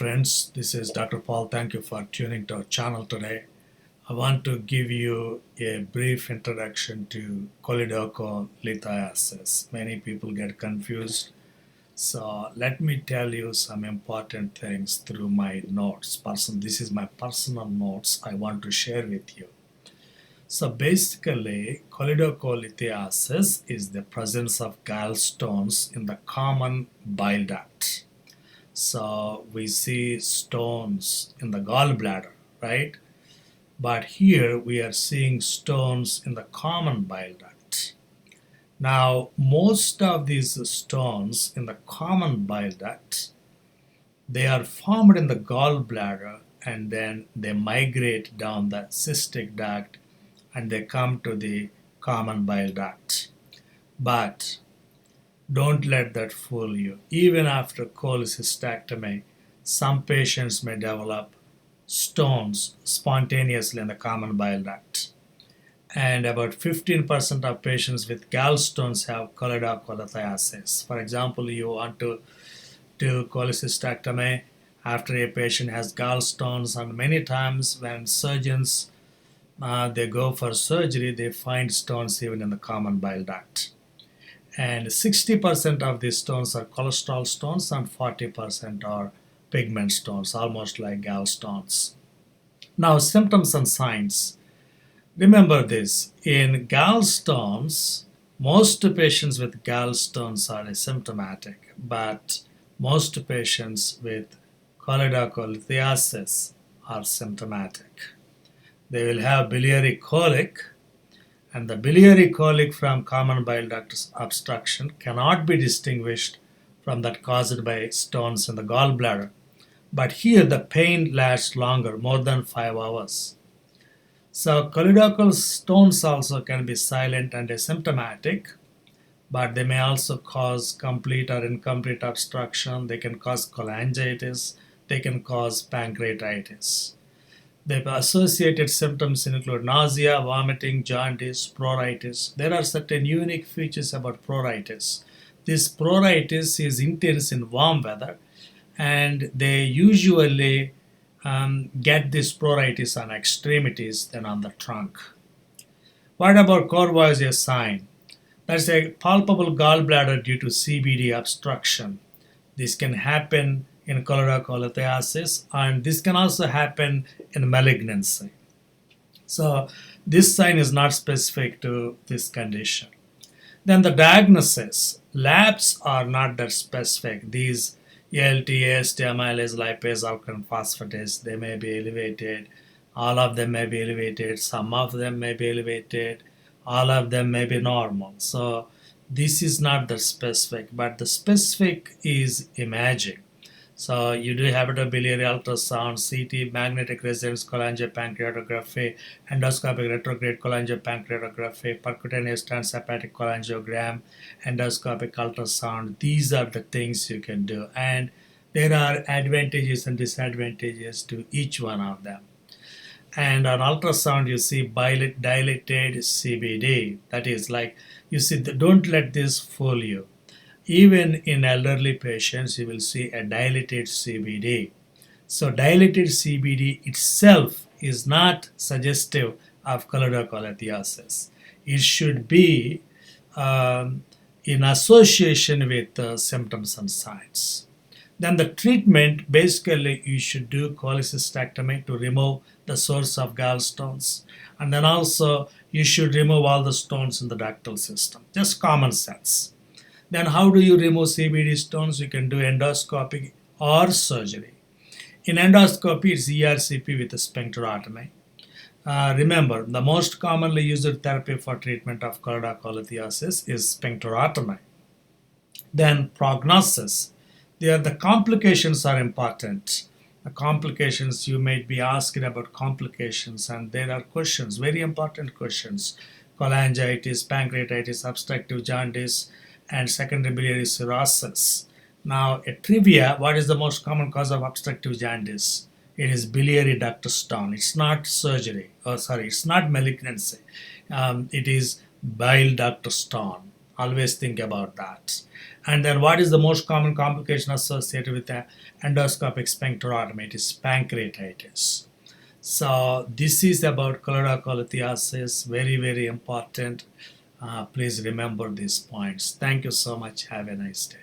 friends, this is Dr. Paul. Thank you for tuning to our channel today. I want to give you a brief introduction to choledocholithiasis. Many people get confused. So let me tell you some important things through my notes. This is my personal notes I want to share with you. So basically, choledocholithiasis is the presence of gallstones in the common bile duct. So we see stones in the gallbladder, right? But here we are seeing stones in the common bile duct. Now, most of these stones in the common bile duct, they are formed in the gallbladder and then they migrate down the cystic duct and they come to the common bile duct. But don't let that fool you. Even after cholecystectomy, some patients may develop stones spontaneously in the common bile duct. And about 15% of patients with gallstones have choledocholithiasis. For example, you want to do cholecystectomy after a patient has gallstones, and many times when surgeons they go for surgery, they find stones even in the common bile duct. And 60% of these stones are cholesterol stones and 40% are pigment stones, almost like gallstones. Now, symptoms and signs. Remember this, in gallstones, most patients with gallstones are asymptomatic, but most patients with choledocholithiasis are symptomatic. They will have biliary colic, and the biliary colic from common bile duct obstruction cannot be distinguished from that caused by stones in the gallbladder. But here the pain lasts longer, more than 5 hours. So choledochal stones also can be silent and asymptomatic, but they may also cause complete or incomplete obstruction. They can cause cholangitis. They can cause pancreatitis. The associated symptoms include nausea, vomiting, jaundice, pruritus. There are certain unique features about pruritus. This pruritus is intense in warm weather, and they usually get this pruritus on extremities than on the trunk. What about Courvoisier's sign? That's a palpable gallbladder due to CBD obstruction. This can happen in choledocholithiasis, and this can also happen in malignancy. So this sign is not specific to this condition. Then the diagnosis. Labs are not that specific. These ALT, AST, amylase, lipase, alkaline phosphatase, they may be elevated. All of them may be elevated. Some of them may be elevated. All of them may be normal. So this is not the specific, but the specific is imaging. So you do hepatobiliary ultrasound, CT, magnetic resonance cholangiopancreatography, endoscopic retrograde cholangiopancreatography, percutaneous transhepatic cholangiogram, endoscopic ultrasound. These are the things you can do, and there are advantages and disadvantages to each one of them. And on ultrasound, you see dilated CBD. That is like, you see, don't let this fool you. Even in elderly patients, you will see a dilated CBD. So dilated CBD itself is not suggestive of choledocholithiasis. It should be in association with symptoms and signs. Then the treatment, basically you should do cholecystectomy to remove the source of gallstones. And then also you should remove all the stones in the ductal system. Just common sense. Then how do you remove CBD stones? You can do endoscopy or surgery. In endoscopy, it's ERCP with a sphincterotomy. Remember, the most commonly used therapy for treatment of choledocholithiasis is sphincterotomy. Then prognosis. The complications are important. The complications, you may be asked about complications, and there are questions, very important questions. Cholangitis, pancreatitis, obstructive jaundice, and secondary biliary cirrhosis. Now, a trivia, what is the most common cause of obstructive jaundice? It is biliary duct stone. It's not surgery. It's not malignancy. It is bile duct stone. Always think about that. And then what is the most common complication associated with the endoscopic sphincterotomy? It is pancreatitis. So this is about choledocholithiasis, very, very important. Please remember these points. Thank you so much. Have a nice day.